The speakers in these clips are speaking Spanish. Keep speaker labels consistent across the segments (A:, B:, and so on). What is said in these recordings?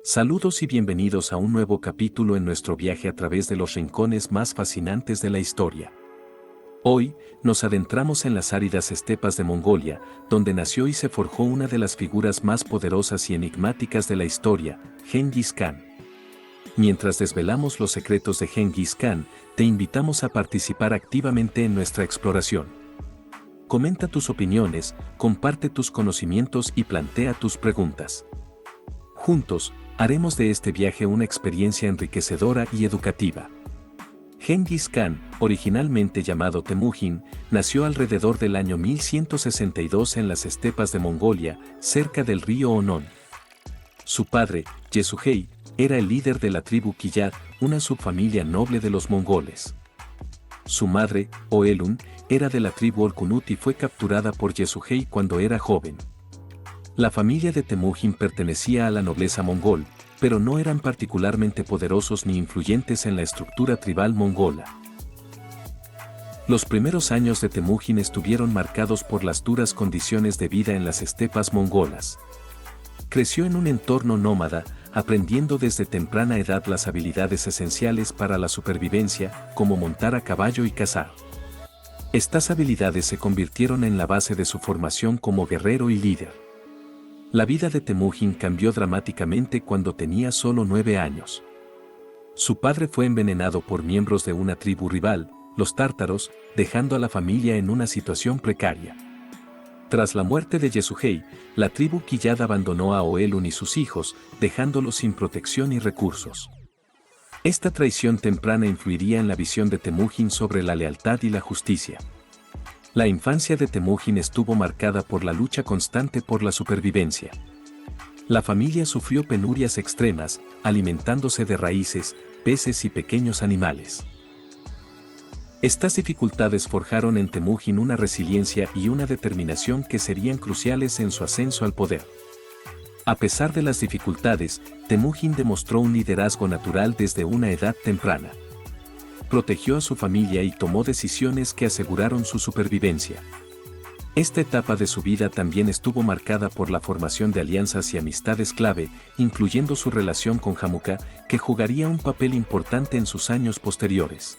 A: Saludos y bienvenidos a un nuevo capítulo en nuestro viaje a través de los rincones más fascinantes de la historia. Hoy, nos adentramos en las áridas estepas de Mongolia, donde nació y se forjó una de las figuras más poderosas y enigmáticas de la historia, Genghis Khan. Mientras desvelamos los secretos de Genghis Khan, te invitamos a participar activamente en nuestra exploración. Comenta tus opiniones, comparte tus conocimientos y plantea tus preguntas. Juntos, haremos de este viaje una experiencia enriquecedora y educativa. Genghis Khan, originalmente llamado Temujin, nació alrededor del año 1162 en las estepas de Mongolia, cerca del río Onon. Su padre, Yesugei, era el líder de la tribu Kiyad, una subfamilia noble de los mongoles. Su madre, Oelun, era de la tribu Orkunut y fue capturada por Yesugei cuando era joven. La familia de Temujin pertenecía a la nobleza mongol, pero no eran particularmente poderosos ni influyentes en la estructura tribal mongola. Los primeros años de Temujin estuvieron marcados por las duras condiciones de vida en las estepas mongolas. Creció en un entorno nómada, aprendiendo desde temprana edad las habilidades esenciales para la supervivencia, como montar a caballo y cazar. Estas habilidades se convirtieron en la base de su formación como guerrero y líder. La vida de Temujin cambió dramáticamente cuando tenía solo 9 años. Su padre fue envenenado por miembros de una tribu rival, los tártaros, dejando a la familia en una situación precaria. Tras la muerte de Yesugei, la tribu Kiyad abandonó a Oelun y sus hijos, dejándolos sin protección y recursos. Esta traición temprana influiría en la visión de Temujin sobre la lealtad y la justicia. La infancia de Temujin estuvo marcada por la lucha constante por la supervivencia. La familia sufrió penurias extremas, alimentándose de raíces, peces y pequeños animales. Estas dificultades forjaron en Temujin una resiliencia y una determinación que serían cruciales en su ascenso al poder. A pesar de las dificultades, Temujin demostró un liderazgo natural desde una edad temprana. Protegió a su familia y tomó decisiones que aseguraron su supervivencia. Esta etapa de su vida también estuvo marcada por la formación de alianzas y amistades clave, incluyendo su relación con Jamuka, que jugaría un papel importante en sus años posteriores.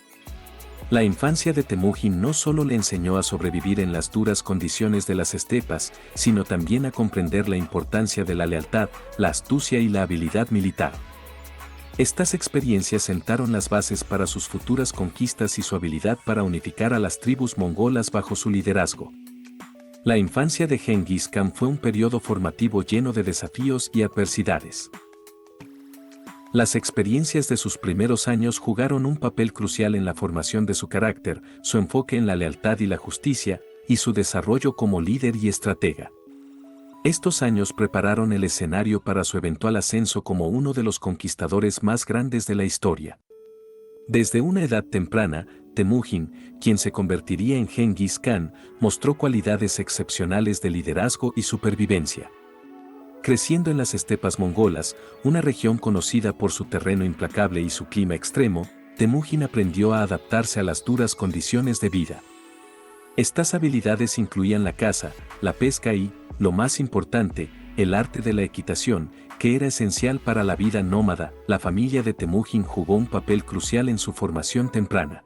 A: La infancia de Temujin no solo le enseñó a sobrevivir en las duras condiciones de las estepas, sino también a comprender la importancia de la lealtad, la astucia y la habilidad militar. Estas experiencias sentaron las bases para sus futuras conquistas y su habilidad para unificar a las tribus mongolas bajo su liderazgo. La infancia de Genghis Khan fue un periodo formativo lleno de desafíos y adversidades. Las experiencias de sus primeros años jugaron un papel crucial en la formación de su carácter, su enfoque en la lealtad y la justicia, y su desarrollo como líder y estratega. Estos años prepararon el escenario para su eventual ascenso como uno de los conquistadores más grandes de la historia. Desde una edad temprana, Temujin, quien se convertiría en Genghis Khan, mostró cualidades excepcionales de liderazgo y supervivencia. Creciendo en las estepas mongolas, una región conocida por su terreno implacable y su clima extremo, Temujin aprendió a adaptarse a las duras condiciones de vida. Estas habilidades incluían la caza, la pesca y, lo más importante, el arte de la equitación, que era esencial para la vida nómada. La familia de Temujin jugó un papel crucial en su formación temprana.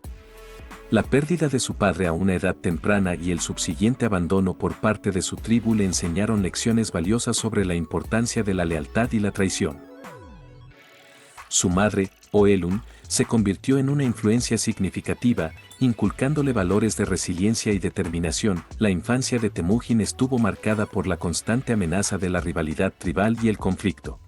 A: La pérdida de su padre a una edad temprana y el subsiguiente abandono por parte de su tribu le enseñaron lecciones valiosas sobre la importancia de la lealtad y la traición. Su madre, Oelun, se convirtió en una influencia significativa, inculcándole valores de resiliencia y determinación. La infancia de Temujin estuvo marcada por la constante amenaza de la rivalidad tribal y el conflicto.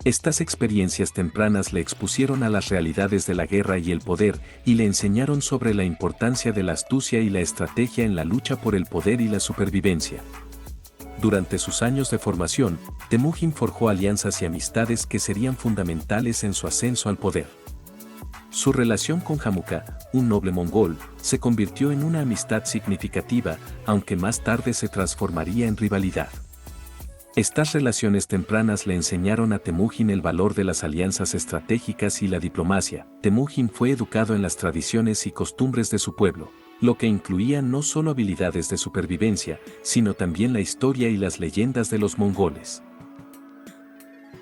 A: Estas experiencias tempranas le expusieron a las realidades de la guerra y el poder, y le enseñaron sobre la importancia de la astucia y la estrategia en la lucha por el poder y la supervivencia. Durante sus años de formación, Temujin forjó alianzas y amistades que serían fundamentales en su ascenso al poder. Su relación con Jamuka, un noble mongol, se convirtió en una amistad significativa, aunque más tarde se transformaría en rivalidad. Estas relaciones tempranas le enseñaron a Temujin el valor de las alianzas estratégicas y la diplomacia. Temujin fue educado en las tradiciones y costumbres de su pueblo, lo que incluía no solo habilidades de supervivencia, sino también la historia y las leyendas de los mongoles.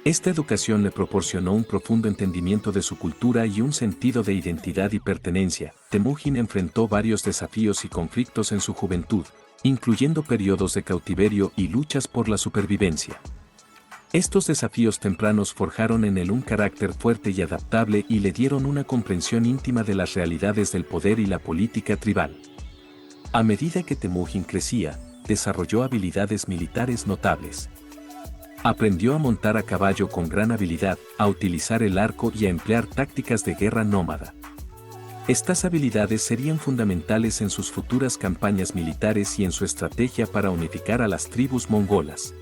A: Esta educación le proporcionó un profundo entendimiento de su cultura y un sentido de identidad y pertenencia. Temujin enfrentó varios desafíos y conflictos en su juventud, incluyendo periodos de cautiverio y luchas por la supervivencia. Estos desafíos tempranos forjaron en él un carácter fuerte y adaptable y le dieron una comprensión íntima de las realidades del poder y la política tribal. A medida que Temujin crecía, desarrolló habilidades militares notables. Aprendió a montar a caballo con gran habilidad, a utilizar el arco y a emplear tácticas de guerra nómada. Estas habilidades serían fundamentales en sus futuras campañas militares y en su estrategia para unificar a las tribus mongolas.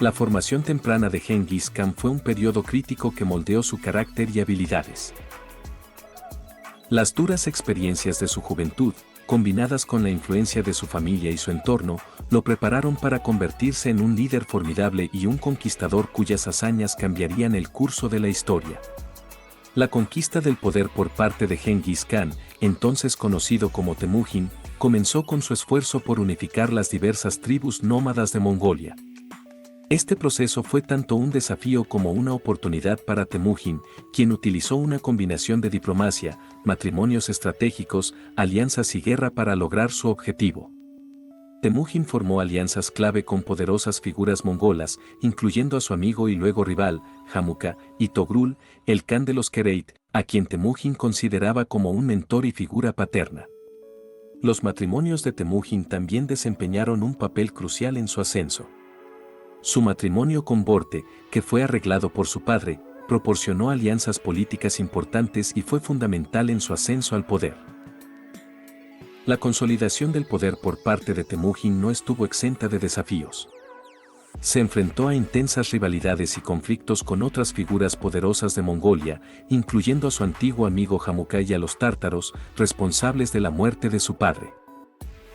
A: La formación temprana de Genghis Khan fue un periodo crítico que moldeó su carácter y habilidades. Las duras experiencias de su juventud, combinadas con la influencia de su familia y su entorno, lo prepararon para convertirse en un líder formidable y un conquistador cuyas hazañas cambiarían el curso de la historia. La conquista del poder por parte de Genghis Khan, entonces conocido como Temujin, comenzó con su esfuerzo por unificar las diversas tribus nómadas de Mongolia. Este proceso fue tanto un desafío como una oportunidad para Temujin, quien utilizó una combinación de diplomacia, matrimonios estratégicos, alianzas y guerra para lograr su objetivo. Temujin formó alianzas clave con poderosas figuras mongolas, incluyendo a su amigo y luego rival, Jamuka, y Togrul, el Khan de los Kereit, a quien Temujin consideraba como un mentor y figura paterna. Los matrimonios de Temujin también desempeñaron un papel crucial en su ascenso. Su matrimonio con Borte, que fue arreglado por su padre, proporcionó alianzas políticas importantes y fue fundamental en su ascenso al poder. La consolidación del poder por parte de Temujin no estuvo exenta de desafíos. Se enfrentó a intensas rivalidades y conflictos con otras figuras poderosas de Mongolia, incluyendo a su antiguo amigo Jamuka y a los tártaros, responsables de la muerte de su padre.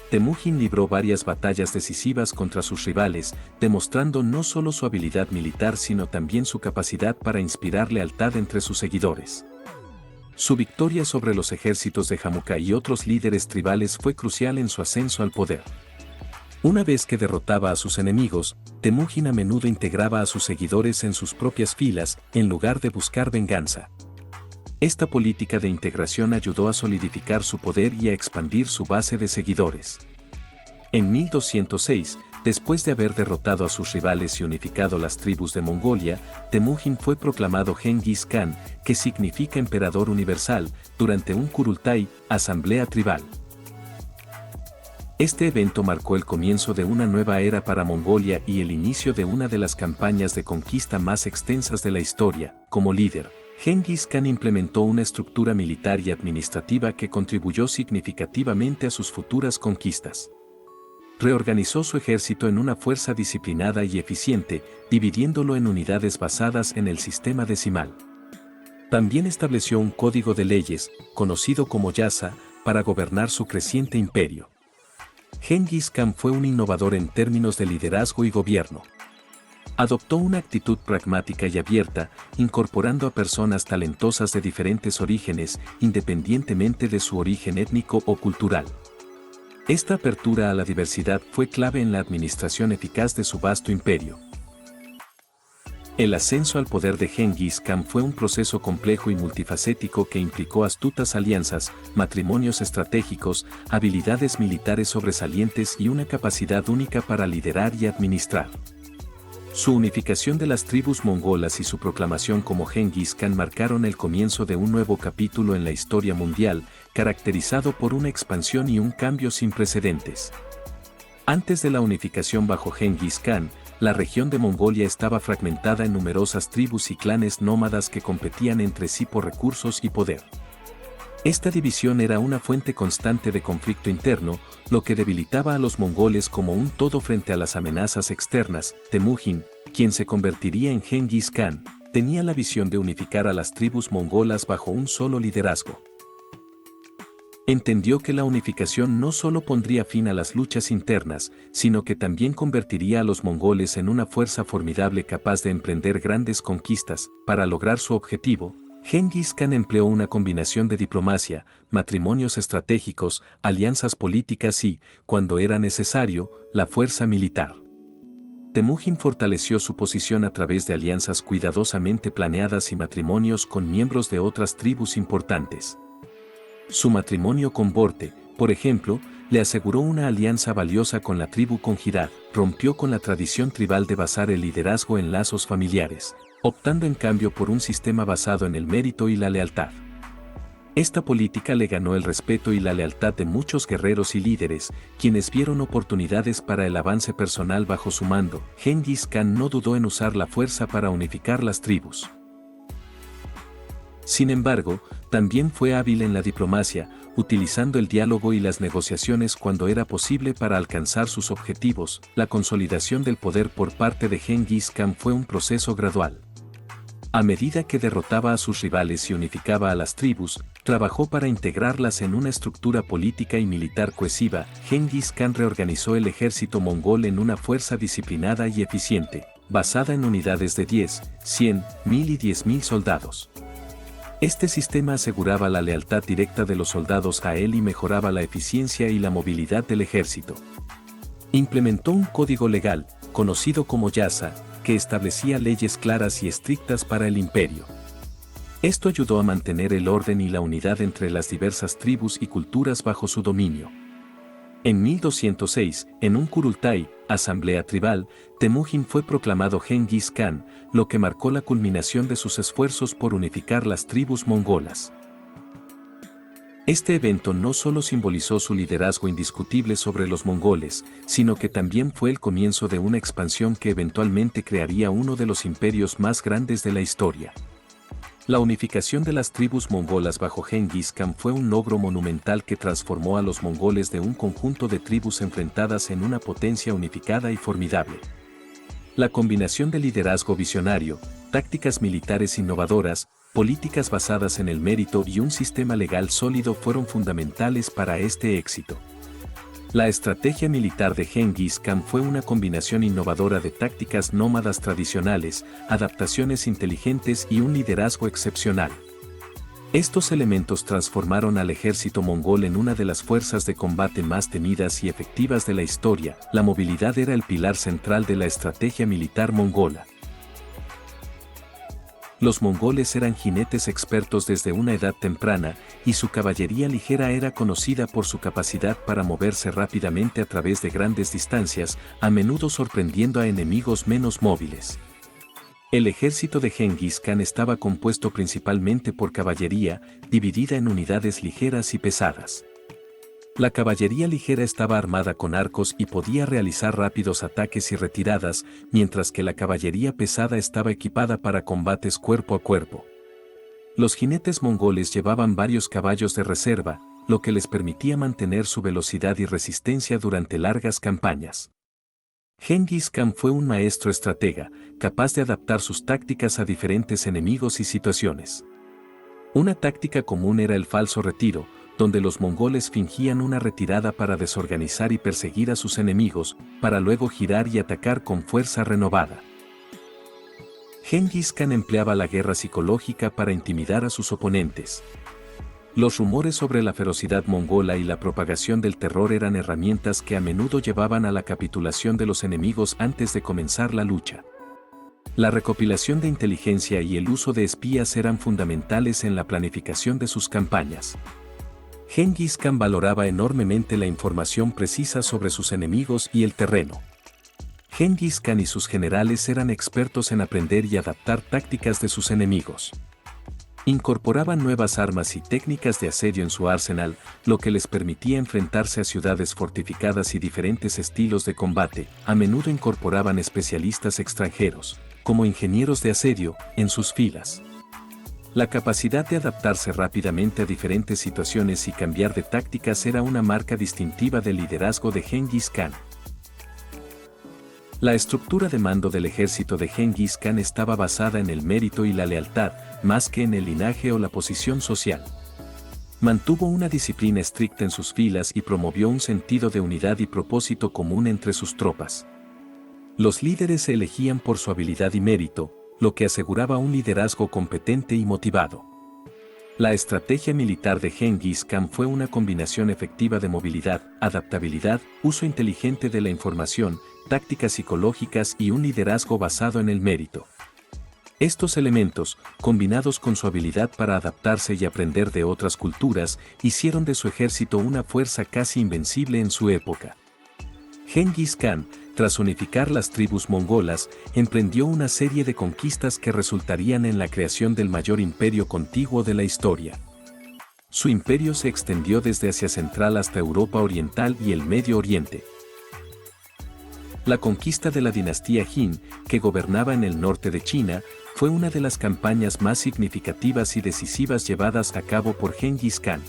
A: Temujin libró varias batallas decisivas contra sus rivales, demostrando no solo su habilidad militar sino también su capacidad para inspirar lealtad entre sus seguidores. Su victoria sobre los ejércitos de Jamuka y otros líderes tribales fue crucial en su ascenso al poder. Una vez que derrotaba a sus enemigos, Temujin a menudo integraba a sus seguidores en sus propias filas, en lugar de buscar venganza. Esta política de integración ayudó a solidificar su poder y a expandir su base de seguidores. En 1206, después de haber derrotado a sus rivales y unificado las tribus de Mongolia, Temujin fue proclamado Genghis Khan, que significa emperador universal, durante un Kurultai, asamblea tribal. Este evento marcó el comienzo de una nueva era para Mongolia y el inicio de una de las campañas de conquista más extensas de la historia. Como líder, Genghis Khan implementó una estructura militar y administrativa que contribuyó significativamente a sus futuras conquistas. Reorganizó su ejército en una fuerza disciplinada y eficiente, dividiéndolo en unidades basadas en el sistema decimal. También estableció un código de leyes, conocido como Yasa, para gobernar su creciente imperio. Genghis Khan fue un innovador en términos de liderazgo y gobierno. Adoptó una actitud pragmática y abierta, incorporando a personas talentosas de diferentes orígenes, independientemente de su origen étnico o cultural. Esta apertura a la diversidad fue clave en la administración eficaz de su vasto imperio. El ascenso al poder de Genghis Khan fue un proceso complejo y multifacético que implicó astutas alianzas, matrimonios estratégicos, habilidades militares sobresalientes y una capacidad única para liderar y administrar. Su unificación de las tribus mongolas y su proclamación como Genghis Khan marcaron el comienzo de un nuevo capítulo en la historia mundial, caracterizado por una expansión y un cambio sin precedentes. Antes de la unificación bajo Genghis Khan, la región de Mongolia estaba fragmentada en numerosas tribus y clanes nómadas que competían entre sí por recursos y poder. Esta división era una fuente constante de conflicto interno, lo que debilitaba a los mongoles como un todo frente a las amenazas externas. Temujin, quien se convertiría en Genghis Khan, tenía la visión de unificar a las tribus mongolas bajo un solo liderazgo. Entendió que la unificación no solo pondría fin a las luchas internas, sino que también convertiría a los mongoles en una fuerza formidable capaz de emprender grandes conquistas. Para lograr su objetivo, Genghis Khan empleó una combinación de diplomacia, matrimonios estratégicos, alianzas políticas y, cuando era necesario, la fuerza militar. Temujin fortaleció su posición a través de alianzas cuidadosamente planeadas y matrimonios con miembros de otras tribus importantes. Su matrimonio con Borte, por ejemplo, le aseguró una alianza valiosa con la tribu Conjirad, rompió con la tradición tribal de basar el liderazgo en lazos familiares, optando en cambio por un sistema basado en el mérito y la lealtad. Esta política le ganó el respeto y la lealtad de muchos guerreros y líderes, quienes vieron oportunidades para el avance personal bajo su mando. Gengis Khan no dudó en usar la fuerza para unificar las tribus. Sin embargo, también fue hábil en la diplomacia, utilizando el diálogo y las negociaciones cuando era posible para alcanzar sus objetivos. La consolidación del poder por parte de Gengis Khan fue un proceso gradual. A medida que derrotaba a sus rivales y unificaba a las tribus, trabajó para integrarlas en una estructura política y militar cohesiva. Gengis Khan reorganizó el ejército mongol en una fuerza disciplinada y eficiente, basada en unidades de 10, 100, 1000 y 10.000 soldados. Este sistema aseguraba la lealtad directa de los soldados a él y mejoraba la eficiencia y la movilidad del ejército. Implementó un código legal, conocido como Yasa, que establecía leyes claras y estrictas para el imperio. Esto ayudó a mantener el orden y la unidad entre las diversas tribus y culturas bajo su dominio. En 1206, en un Kurultai, asamblea tribal, Temujin fue proclamado Gengis Khan, lo que marcó la culminación de sus esfuerzos por unificar las tribus mongolas. Este evento no solo simbolizó su liderazgo indiscutible sobre los mongoles, sino que también fue el comienzo de una expansión que eventualmente crearía uno de los imperios más grandes de la historia. La unificación de las tribus mongolas bajo Gengis Khan fue un logro monumental que transformó a los mongoles de un conjunto de tribus enfrentadas en una potencia unificada y formidable. La combinación de liderazgo visionario, tácticas militares innovadoras, políticas basadas en el mérito y un sistema legal sólido fueron fundamentales para este éxito. La estrategia militar de Gengis Khan fue una combinación innovadora de tácticas nómadas tradicionales, adaptaciones inteligentes y un liderazgo excepcional. Estos elementos transformaron al ejército mongol en una de las fuerzas de combate más temidas y efectivas de la historia. La movilidad era el pilar central de la estrategia militar mongola. Los mongoles eran jinetes expertos desde una edad temprana, y su caballería ligera era conocida por su capacidad para moverse rápidamente a través de grandes distancias, a menudo sorprendiendo a enemigos menos móviles. El ejército de Gengis Khan estaba compuesto principalmente por caballería, dividida en unidades ligeras y pesadas. La caballería ligera estaba armada con arcos y podía realizar rápidos ataques y retiradas, mientras que la caballería pesada estaba equipada para combates cuerpo a cuerpo. Los jinetes mongoles llevaban varios caballos de reserva, lo que les permitía mantener su velocidad y resistencia durante largas campañas. Gengis Khan fue un maestro estratega, capaz de adaptar sus tácticas a diferentes enemigos y situaciones. Una táctica común era el falso retiro, donde los mongoles fingían una retirada para desorganizar y perseguir a sus enemigos, para luego girar y atacar con fuerza renovada. Gengis Khan empleaba la guerra psicológica para intimidar a sus oponentes. Los rumores sobre la ferocidad mongola y la propagación del terror eran herramientas que a menudo llevaban a la capitulación de los enemigos antes de comenzar la lucha. La recopilación de inteligencia y el uso de espías eran fundamentales en la planificación de sus campañas. Gengis Khan valoraba enormemente la información precisa sobre sus enemigos y el terreno. Gengis Khan y sus generales eran expertos en aprender y adaptar tácticas de sus enemigos. Incorporaban nuevas armas y técnicas de asedio en su arsenal, lo que les permitía enfrentarse a ciudades fortificadas y diferentes estilos de combate. A menudo incorporaban especialistas extranjeros, como ingenieros de asedio, en sus filas. La capacidad de adaptarse rápidamente a diferentes situaciones y cambiar de tácticas era una marca distintiva del liderazgo de Gengis Khan. La estructura de mando del ejército de Gengis Khan estaba basada en el mérito y la lealtad, más que en el linaje o la posición social. Mantuvo una disciplina estricta en sus filas y promovió un sentido de unidad y propósito común entre sus tropas. Los líderes se elegían por su habilidad y mérito, lo que aseguraba un liderazgo competente y motivado. La estrategia militar de Gengis Khan fue una combinación efectiva de movilidad, adaptabilidad, uso inteligente de la información, tácticas psicológicas y un liderazgo basado en el mérito. Estos elementos, combinados con su habilidad para adaptarse y aprender de otras culturas, hicieron de su ejército una fuerza casi invencible en su época. Gengis Khan, tras unificar las tribus mongolas, emprendió una serie de conquistas que resultarían en la creación del mayor imperio contiguo de la historia. Su imperio se extendió desde Asia Central hasta Europa Oriental y el Medio Oriente. La conquista de la dinastía Jin, que gobernaba en el norte de China, fue una de las campañas más significativas y decisivas llevadas a cabo por Gengis Khan.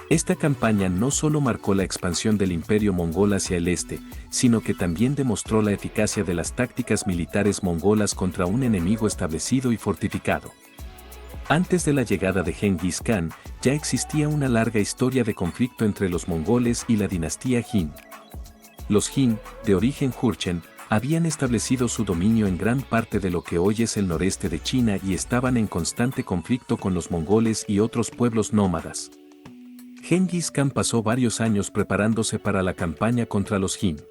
A: Esta campaña no solo marcó la expansión del imperio mongol hacia el este, sino que también demostró la eficacia de las tácticas militares mongolas contra un enemigo establecido y fortificado. Antes de la llegada de Gengis Khan, ya existía una larga historia de conflicto entre los mongoles y la dinastía Jin. Los Jin, de origen jurchen, habían establecido su dominio en gran parte de lo que hoy es el noreste de China y estaban en constante conflicto con los mongoles y otros pueblos nómadas. Gengis Khan pasó varios años preparándose para la campaña contra los Jin.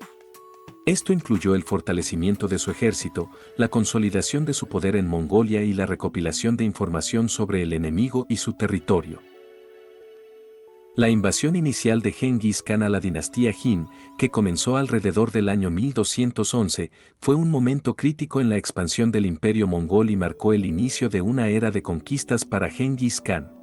A: Esto incluyó el fortalecimiento de su ejército, la consolidación de su poder en Mongolia y la recopilación de información sobre el enemigo y su territorio. La invasión inicial de Gengis Khan a la dinastía Jin, que comenzó alrededor del año 1211, fue un momento crítico en la expansión del imperio mongol y marcó el inicio de una era de conquistas para Gengis Khan.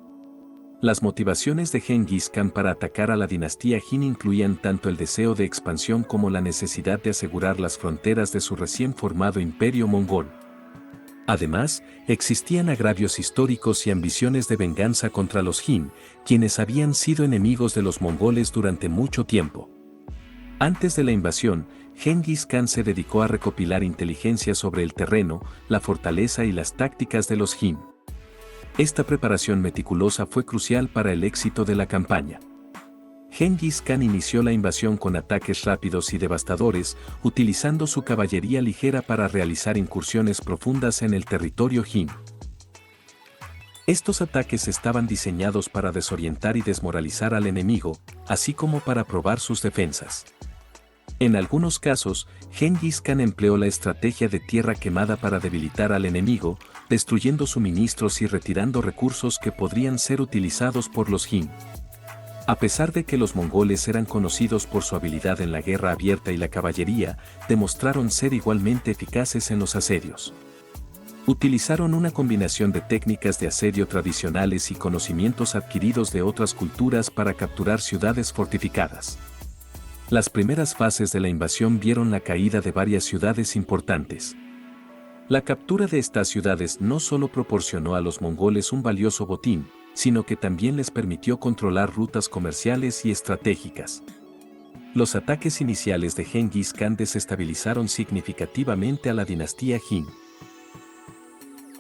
A: Las motivaciones de Gengis Khan para atacar a la dinastía Jin incluían tanto el deseo de expansión como la necesidad de asegurar las fronteras de su recién formado imperio mongol. Además, existían agravios históricos y ambiciones de venganza contra los Jin, quienes habían sido enemigos de los mongoles durante mucho tiempo. Antes de la invasión, Gengis Khan se dedicó a recopilar inteligencia sobre el terreno, la fortaleza y las tácticas de los Jin. Esta preparación meticulosa fue crucial para el éxito de la campaña. Gengis Khan inició la invasión con ataques rápidos y devastadores, utilizando su caballería ligera para realizar incursiones profundas en el territorio Jin. Estos ataques estaban diseñados para desorientar y desmoralizar al enemigo, así como para probar sus defensas. En algunos casos, Gengis Khan empleó la estrategia de tierra quemada para debilitar al enemigo, destruyendo suministros y retirando recursos que podrían ser utilizados por los Jin. A pesar de que los mongoles eran conocidos por su habilidad en la guerra abierta y la caballería, demostraron ser igualmente eficaces en los asedios. Utilizaron una combinación de técnicas de asedio tradicionales y conocimientos adquiridos de otras culturas para capturar ciudades fortificadas. Las primeras fases de la invasión vieron la caída de varias ciudades importantes. La captura de estas ciudades no solo proporcionó a los mongoles un valioso botín, sino que también les permitió controlar rutas comerciales y estratégicas. Los ataques iniciales de Gengis Khan desestabilizaron significativamente a la dinastía Jin.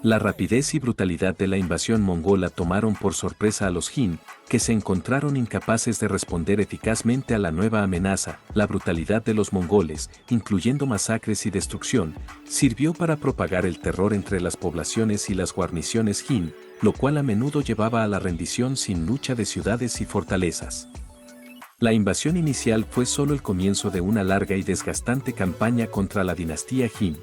A: La rapidez y brutalidad de la invasión mongola tomaron por sorpresa a los Jin, que se encontraron incapaces de responder eficazmente a la nueva amenaza. La brutalidad de los mongoles, incluyendo masacres y destrucción, sirvió para propagar el terror entre las poblaciones y las guarniciones Jin, lo cual a menudo llevaba a la rendición sin lucha de ciudades y fortalezas. La invasión inicial fue solo el comienzo de una larga y desgastante campaña contra la dinastía Jin.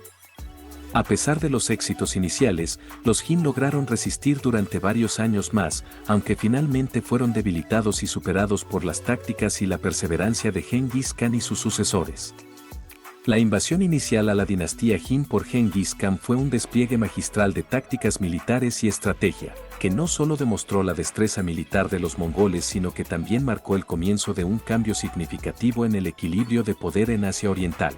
A: A pesar de los éxitos iniciales, los Jin lograron resistir durante varios años más, aunque finalmente fueron debilitados y superados por las tácticas y la perseverancia de Gengis Khan y sus sucesores. La invasión inicial a la dinastía Jin por Gengis Khan fue un despliegue magistral de tácticas militares y estrategia, que no solo demostró la destreza militar de los mongoles sino que también marcó el comienzo de un cambio significativo en el equilibrio de poder en Asia Oriental.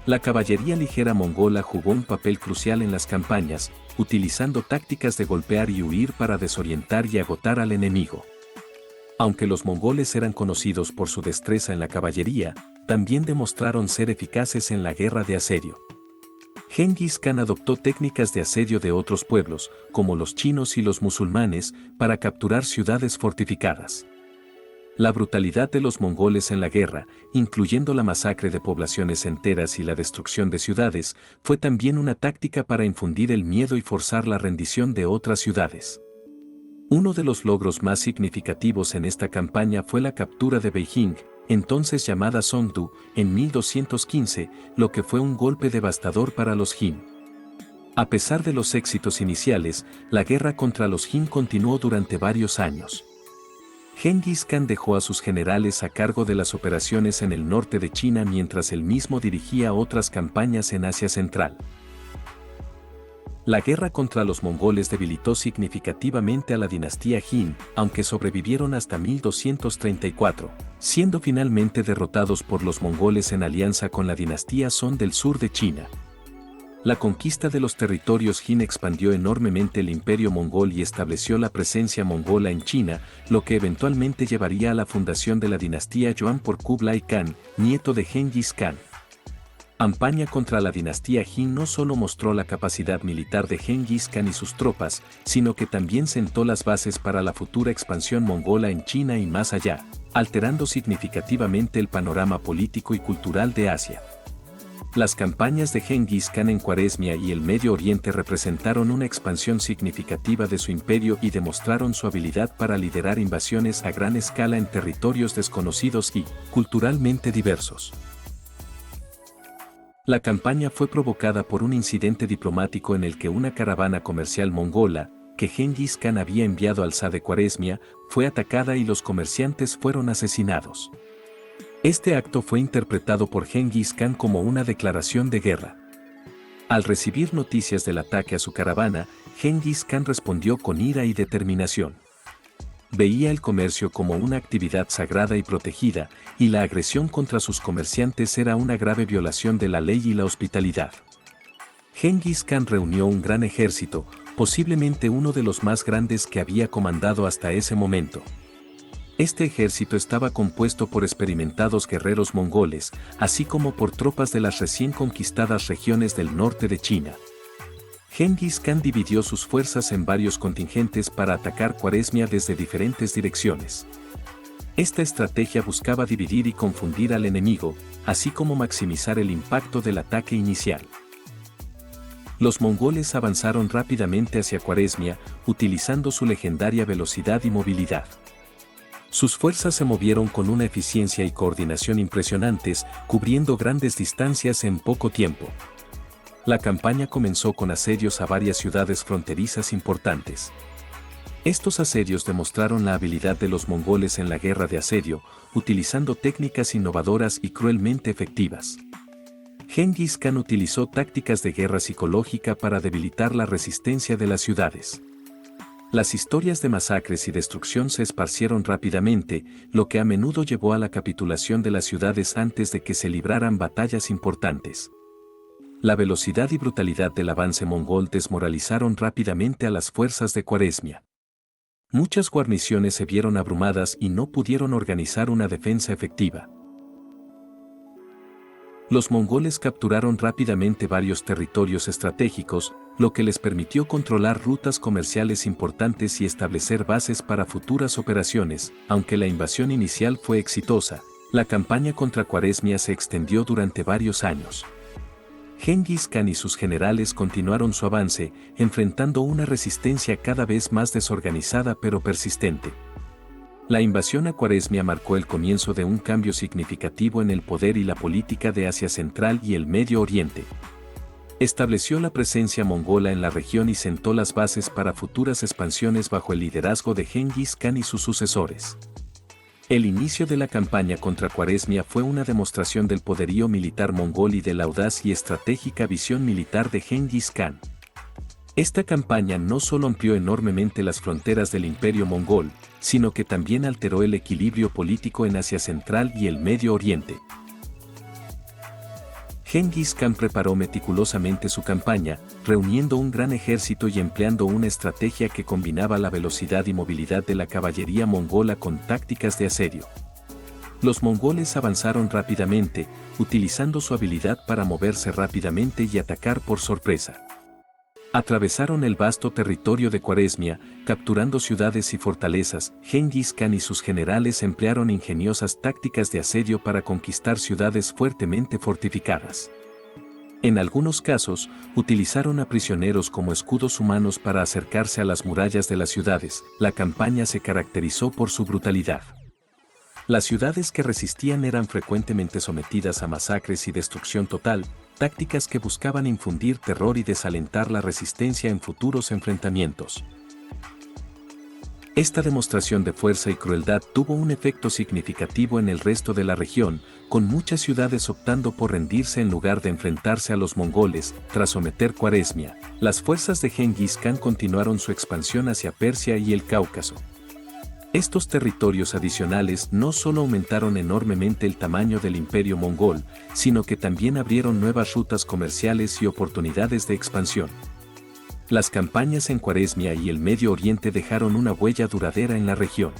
A: La caballería ligera mongola jugó un papel crucial en las campañas, utilizando tácticas de golpear y huir para desorientar y agotar al enemigo. Aunque los mongoles eran conocidos por su destreza en la caballería, también demostraron ser eficaces en la guerra de asedio. Gengis Khan adoptó técnicas de asedio de otros pueblos, como los chinos y los musulmanes, para capturar ciudades fortificadas. La brutalidad de los mongoles en la guerra, incluyendo la masacre de poblaciones enteras y la destrucción de ciudades, fue también una táctica para infundir el miedo y forzar la rendición de otras ciudades. Uno de los logros más significativos en esta campaña fue la captura de Beijing, entonces llamada Songdu, en 1215, lo que fue un golpe devastador para los Jin. A pesar de los éxitos iniciales, la guerra contra los Jin continuó durante varios años. Genghis Khan dejó a sus generales a cargo de las operaciones en el norte de China mientras él mismo dirigía otras campañas en Asia Central. La guerra contra los mongoles debilitó significativamente a la dinastía Jin, aunque sobrevivieron hasta 1234, siendo finalmente derrotados por los mongoles en alianza con la dinastía Song del sur de China. La conquista de los territorios Jin expandió enormemente el imperio mongol y estableció la presencia mongola en China, lo que eventualmente llevaría a la fundación de la dinastía Yuan por Kublai Khan, nieto de Genghis Khan. Campaña contra la dinastía Jin no solo mostró la capacidad militar de Genghis Khan y sus tropas, sino que también sentó las bases para la futura expansión mongola en China y más allá, alterando significativamente el panorama político y cultural de Asia. Las campañas de Genghis Khan en Khwarezmia y el Medio Oriente representaron una expansión significativa de su imperio y demostraron su habilidad para liderar invasiones a gran escala en territorios desconocidos y, culturalmente diversos. La campaña fue provocada por un incidente diplomático en el que una caravana comercial mongola, que Genghis Khan había enviado al Shah de Khwarezmia, fue atacada y los comerciantes fueron asesinados. Este acto fue interpretado por Genghis Khan como una declaración de guerra. Al recibir noticias del ataque a su caravana, Genghis Khan respondió con ira y determinación. Veía el comercio como una actividad sagrada y protegida, y la agresión contra sus comerciantes era una grave violación de la ley y la hospitalidad. Genghis Khan reunió un gran ejército, posiblemente uno de los más grandes que había comandado hasta ese momento. Este ejército estaba compuesto por experimentados guerreros mongoles, así como por tropas de las recién conquistadas regiones del norte de China. Genghis Khan dividió sus fuerzas en varios contingentes para atacar Khwarezmia desde diferentes direcciones. Esta estrategia buscaba dividir y confundir al enemigo, así como maximizar el impacto del ataque inicial. Los mongoles avanzaron rápidamente hacia Khwarezmia, utilizando su legendaria velocidad y movilidad. Sus fuerzas se movieron con una eficiencia y coordinación impresionantes, cubriendo grandes distancias en poco tiempo. La campaña comenzó con asedios a varias ciudades fronterizas importantes. Estos asedios demostraron la habilidad de los mongoles en la guerra de asedio, utilizando técnicas innovadoras y cruelmente efectivas. Genghis Khan utilizó tácticas de guerra psicológica para debilitar la resistencia de las ciudades. Las historias de masacres y destrucción se esparcieron rápidamente, lo que a menudo llevó a la capitulación de las ciudades antes de que se libraran batallas importantes. La velocidad y brutalidad del avance mongol desmoralizaron rápidamente a las fuerzas de Khwarezmia. Muchas guarniciones se vieron abrumadas y no pudieron organizar una defensa efectiva. Los mongoles capturaron rápidamente varios territorios estratégicos, lo que les permitió controlar rutas comerciales importantes y establecer bases para futuras operaciones. Aunque la invasión inicial fue exitosa, la campaña contra Khwarezmia se extendió durante varios años. Genghis Khan y sus generales continuaron su avance, enfrentando una resistencia cada vez más desorganizada pero persistente. La invasión a Khwarezmia marcó el comienzo de un cambio significativo en el poder y la política de Asia Central y el Medio Oriente. Estableció la presencia mongola en la región y sentó las bases para futuras expansiones bajo el liderazgo de Genghis Khan y sus sucesores. El inicio de la campaña contra Khwarezmia fue una demostración del poderío militar mongol y de la audaz y estratégica visión militar de Genghis Khan. Esta campaña no solo amplió enormemente las fronteras del imperio mongol, sino que también alteró el equilibrio político en Asia Central y el Medio Oriente. Genghis Khan preparó meticulosamente su campaña, reuniendo un gran ejército y empleando una estrategia que combinaba la velocidad y movilidad de la caballería mongola con tácticas de asedio. Los mongoles avanzaron rápidamente, utilizando su habilidad para moverse rápidamente y atacar por sorpresa. Atravesaron el vasto territorio de Khwarezmia, capturando ciudades y fortalezas. Genghis Khan y sus generales emplearon ingeniosas tácticas de asedio para conquistar ciudades fuertemente fortificadas. En algunos casos, utilizaron a prisioneros como escudos humanos para acercarse a las murallas de las ciudades. La campaña se caracterizó por su brutalidad. Las ciudades que resistían eran frecuentemente sometidas a masacres y destrucción total, tácticas que buscaban infundir terror y desalentar la resistencia en futuros enfrentamientos. Esta demostración de fuerza y crueldad tuvo un efecto significativo en el resto de la región, con muchas ciudades optando por rendirse en lugar de enfrentarse a los mongoles. Tras someter Cuaresmia, las fuerzas de Gengis Kan continuaron su expansión hacia Persia y el Cáucaso. Estos territorios adicionales no solo aumentaron enormemente el tamaño del imperio mongol, sino que también abrieron nuevas rutas comerciales y oportunidades de expansión. Las campañas en Cuaresmia y el Medio Oriente dejaron una huella duradera en la región.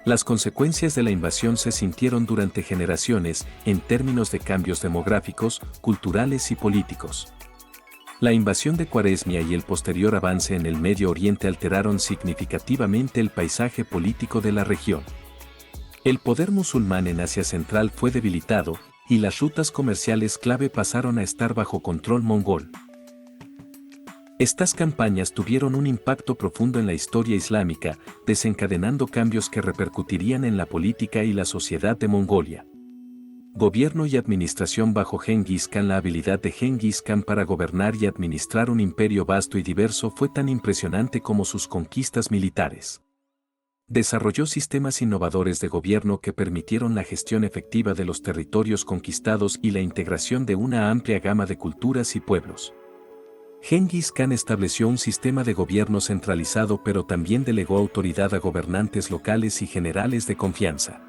A: Las consecuencias de la invasión se sintieron durante generaciones en términos de cambios demográficos, culturales y políticos. La invasión de Cuaresmia y el posterior avance en el Medio Oriente alteraron significativamente el paisaje político de la región. El poder musulmán en Asia Central fue debilitado, y las rutas comerciales clave pasaron a estar bajo control mongol. Estas campañas tuvieron un impacto profundo en la historia islámica, desencadenando cambios que repercutirían en la política y la sociedad de Mongolia. Gobierno y administración bajo Gengis Kan. La habilidad de Gengis Kan para gobernar y administrar un imperio vasto y diverso fue tan impresionante como sus conquistas militares. Desarrolló sistemas innovadores de gobierno que permitieron la gestión efectiva de los territorios conquistados y la integración de una amplia gama de culturas y pueblos. Gengis Kan estableció un sistema de gobierno centralizado, pero también delegó autoridad a gobernantes locales y generales de confianza.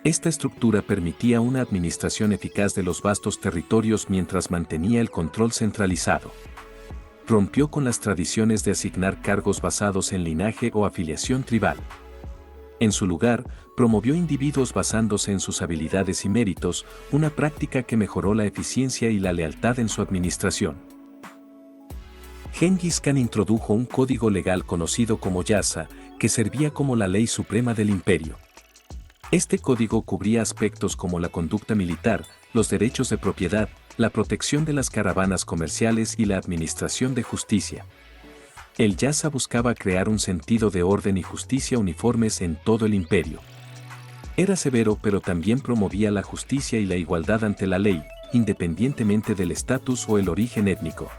A: Esta estructura permitía una administración eficaz de los vastos territorios mientras mantenía el control centralizado. Rompió con las tradiciones de asignar cargos basados en linaje o afiliación tribal. En su lugar, promovió individuos basándose en sus habilidades y méritos, una práctica que mejoró la eficiencia y la lealtad en su administración. Gengis Kan introdujo un código legal conocido como Yasa, que servía como la ley suprema del imperio. Este código cubría aspectos como la conducta militar, los derechos de propiedad, la protección de las caravanas comerciales y la administración de justicia. El Yasa buscaba crear un sentido de orden y justicia uniformes en todo el imperio. Era severo, pero también promovía la justicia y la igualdad ante la ley, independientemente del estatus o el origen étnico.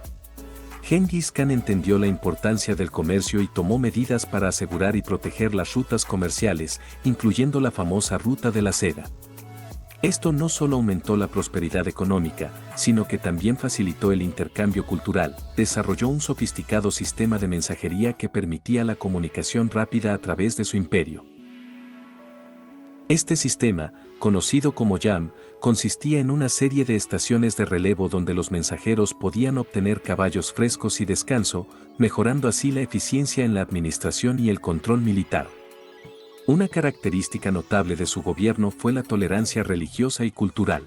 A: Gengis Kan entendió la importancia del comercio y tomó medidas para asegurar y proteger las rutas comerciales, incluyendo la famosa Ruta de la Seda. Esto no solo aumentó la prosperidad económica, sino que también facilitó el intercambio cultural. Desarrolló un sofisticado sistema de mensajería que permitía la comunicación rápida a través de su imperio. Este sistema, conocido como Yam, consistía en una serie de estaciones de relevo donde los mensajeros podían obtener caballos frescos y descanso, mejorando así la eficiencia en la administración y el control militar. Una característica notable de su gobierno fue la tolerancia religiosa y cultural.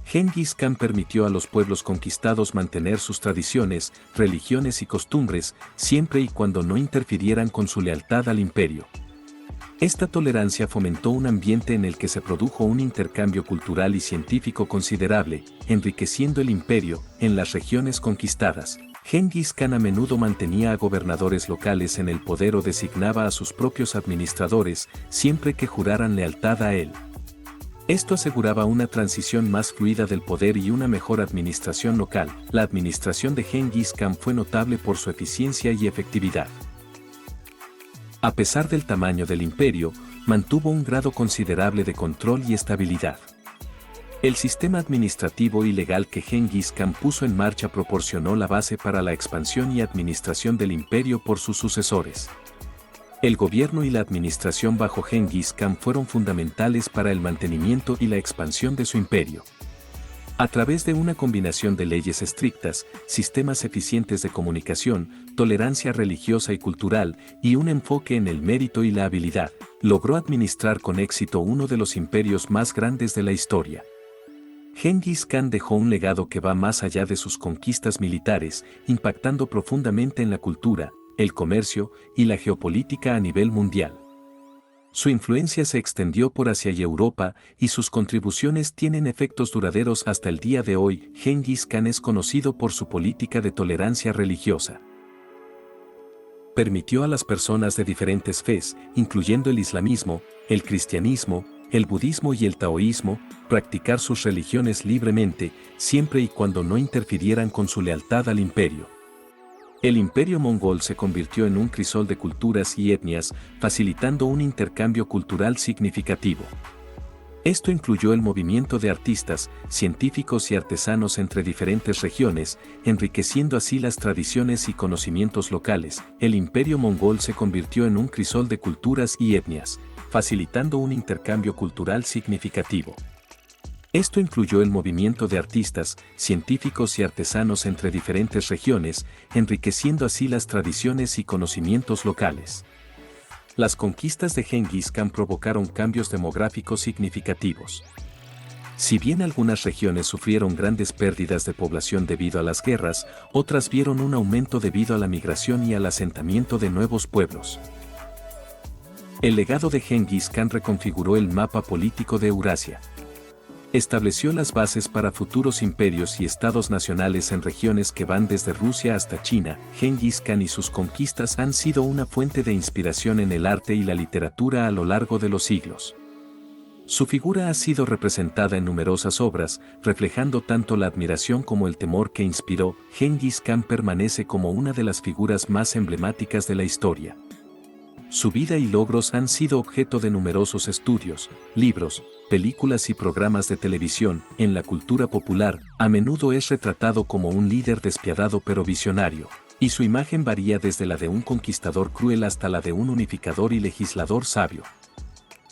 A: Gengis Kan permitió a los pueblos conquistados mantener sus tradiciones, religiones y costumbres, siempre y cuando no interfirieran con su lealtad al imperio. Esta tolerancia fomentó un ambiente en el que se produjo un intercambio cultural y científico considerable, enriqueciendo el imperio. En las regiones conquistadas, Gengis Kan a menudo mantenía a gobernadores locales en el poder o designaba a sus propios administradores, siempre que juraran lealtad a él. Esto aseguraba una transición más fluida del poder y una mejor administración local. La administración de Gengis Kan fue notable por su eficiencia y efectividad. A pesar del tamaño del imperio, mantuvo un grado considerable de control y estabilidad. El sistema administrativo y legal que Gengis Kan puso en marcha proporcionó la base para la expansión y administración del imperio por sus sucesores. El gobierno y la administración bajo Gengis Kan fueron fundamentales para el mantenimiento y la expansión de su imperio. A través de una combinación de leyes estrictas, sistemas eficientes de comunicación, tolerancia religiosa y cultural, y un enfoque en el mérito y la habilidad, logró administrar con éxito uno de los imperios más grandes de la historia. Gengis Kan dejó un legado que va más allá de sus conquistas militares, impactando profundamente en la cultura, el comercio y la geopolítica a nivel mundial. Su influencia se extendió por Asia y Europa, y sus contribuciones tienen efectos duraderos hasta el día de hoy. Gengis Kan es conocido por su política de tolerancia religiosa. Permitió a las personas de diferentes fes, incluyendo el islamismo, el cristianismo, el budismo y el taoísmo, practicar sus religiones libremente, siempre y cuando no interfirieran con su lealtad al imperio. El imperio mongol se convirtió en un crisol de culturas y etnias, facilitando un intercambio cultural significativo. Esto incluyó el movimiento de artistas, científicos y artesanos entre diferentes regiones, enriqueciendo así las tradiciones y conocimientos locales. El imperio mongol se convirtió en un crisol de culturas y etnias, facilitando un intercambio cultural significativo. Esto incluyó el movimiento de artistas, científicos y artesanos entre diferentes regiones, enriqueciendo así las tradiciones y conocimientos locales. Las conquistas de Gengis Khan provocaron cambios demográficos significativos. Si bien algunas regiones sufrieron grandes pérdidas de población debido a las guerras, otras vieron un aumento debido a la migración y al asentamiento de nuevos pueblos. El legado de Gengis Khan reconfiguró el mapa político de Eurasia. Estableció las bases para futuros imperios y estados nacionales en regiones que van desde Rusia hasta China. Gengis Khan y sus conquistas han sido una fuente de inspiración en el arte y la literatura a lo largo de los siglos. Su figura ha sido representada en numerosas obras, reflejando tanto la admiración como el temor que inspiró. Gengis Khan permanece como una de las figuras más emblemáticas de la historia. Su vida y logros han sido objeto de numerosos estudios, libros, películas y programas de televisión. En la cultura popular, a menudo es retratado como un líder despiadado pero visionario, y su imagen varía desde la de un conquistador cruel hasta la de un unificador y legislador sabio.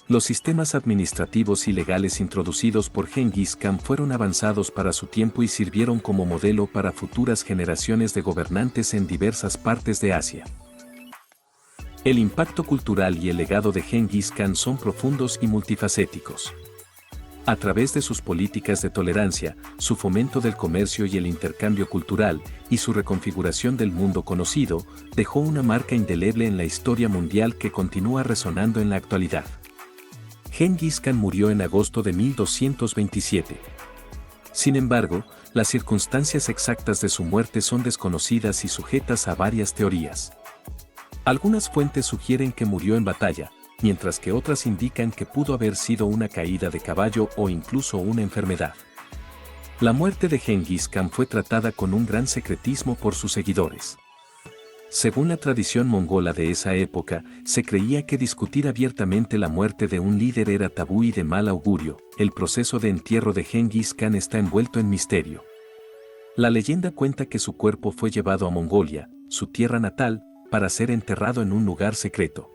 A: Los sistemas administrativos y legales introducidos por Gengis Khan fueron avanzados para su tiempo y sirvieron como modelo para futuras generaciones de gobernantes en diversas partes de Asia. El impacto cultural y el legado de Gengis Khan son profundos y multifacéticos. A través de sus políticas de tolerancia, su fomento del comercio y el intercambio cultural, y su reconfiguración del mundo conocido, dejó una marca indeleble en la historia mundial que continúa resonando en la actualidad. Gengis Khan murió en agosto de 1227. Sin embargo, las circunstancias exactas de su muerte son desconocidas y sujetas a varias teorías. Algunas fuentes sugieren que murió en batalla, mientras que otras indican que pudo haber sido una caída de caballo o incluso una enfermedad. La muerte de Gengis Khan fue tratada con un gran secretismo por sus seguidores. Según la tradición mongola de esa época, se creía que discutir abiertamente la muerte de un líder era tabú y de mal augurio. El proceso de entierro de Gengis Khan está envuelto en misterio. La leyenda cuenta que su cuerpo fue llevado a Mongolia, su tierra natal, para ser enterrado en un lugar secreto.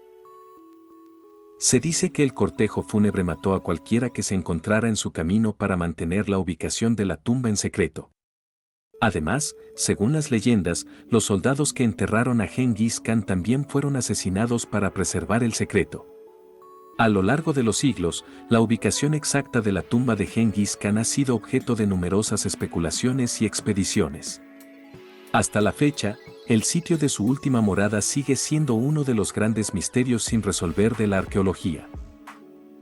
A: Se dice que el cortejo fúnebre mató a cualquiera que se encontrara en su camino para mantener la ubicación de la tumba en secreto. Además, según las leyendas, los soldados que enterraron a Gengis Khan también fueron asesinados para preservar el secreto. A lo largo de los siglos, la ubicación exacta de la tumba de Gengis Khan ha sido objeto de numerosas especulaciones y expediciones. Hasta la fecha, el sitio de su última morada sigue siendo uno de los grandes misterios sin resolver de la arqueología.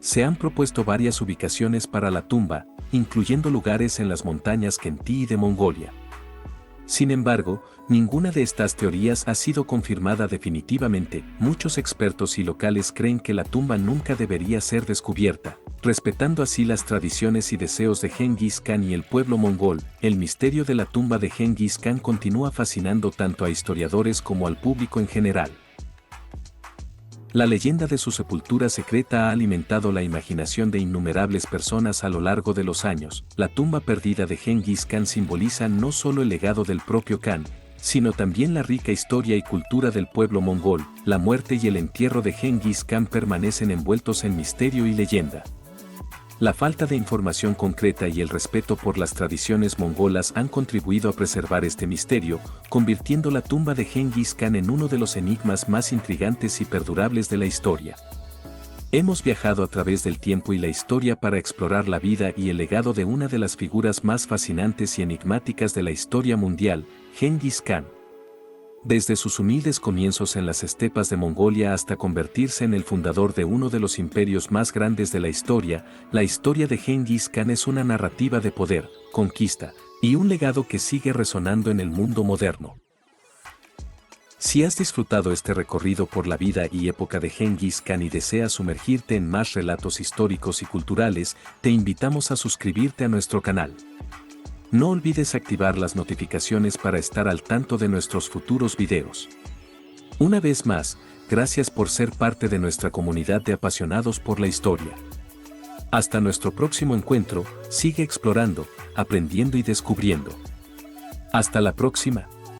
A: Se han propuesto varias ubicaciones para la tumba, incluyendo lugares en las montañas Kentí y de Mongolia. Sin embargo, ninguna de estas teorías ha sido confirmada definitivamente. Muchos expertos y locales creen que la tumba nunca debería ser descubierta, respetando así las tradiciones y deseos de Gengis Khan y el pueblo mongol. El misterio de la tumba de Gengis Khan continúa fascinando tanto a historiadores como al público en general. La leyenda de su sepultura secreta ha alimentado la imaginación de innumerables personas a lo largo de los años. La tumba perdida de Gengis Khan simboliza no solo el legado del propio Khan, sino también la rica historia y cultura del pueblo mongol. La muerte y el entierro de Gengis Khan permanecen envueltos en misterio y leyenda. La falta de información concreta y el respeto por las tradiciones mongolas han contribuido a preservar este misterio, convirtiendo la tumba de Gengis Khan en uno de los enigmas más intrigantes y perdurables de la historia. Hemos viajado a través del tiempo y la historia para explorar la vida y el legado de una de las figuras más fascinantes y enigmáticas de la historia mundial, Gengis Khan. Desde sus humildes comienzos en las estepas de Mongolia hasta convertirse en el fundador de uno de los imperios más grandes de la historia de Gengis Khan es una narrativa de poder, conquista, y un legado que sigue resonando en el mundo moderno. Si has disfrutado este recorrido por la vida y época de Gengis Khan y deseas sumergirte en más relatos históricos y culturales, te invitamos a suscribirte a nuestro canal. No olvides activar las notificaciones para estar al tanto de nuestros futuros videos. Una vez más, gracias por ser parte de nuestra comunidad de apasionados por la historia. Hasta nuestro próximo encuentro, sigue explorando, aprendiendo y descubriendo. Hasta la próxima.